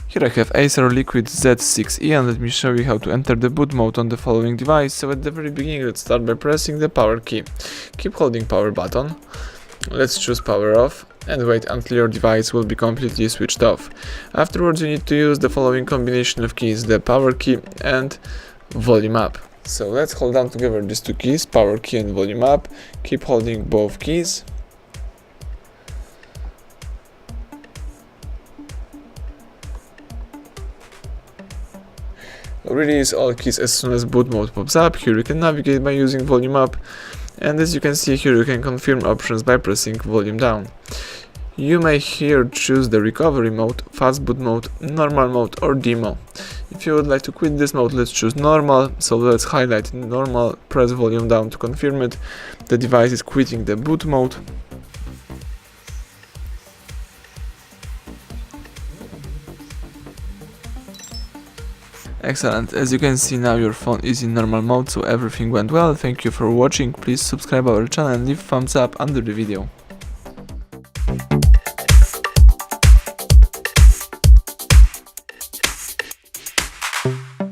Here I have ACER Liquid Z6E, and let me show you how to enter the boot mode on the following device. So at the very beginning, let's start by pressing the power key. Keep holding power button. Let's choose power off and wait until your device will be completely switched off. Afterwards, you need to use the following combination of keys, the power key and volume up. So let's hold down together these two keys, power key and volume up. Keep holding both keys. Release all keys as soon as boot mode pops up. Here you can navigate by using volume up, and as you can see here, you can confirm options by pressing volume down. You may here choose the recovery mode, Fastboot mode, normal mode or demo. If you would like to quit this mode, let's choose normal. So let's highlight normal, press volume down to confirm it. The device is quitting the boot mode. Excellent, as you can see now your phone is in normal mode, so everything went well. Thank you for watching, please subscribe our channel and leave thumbs up under the video.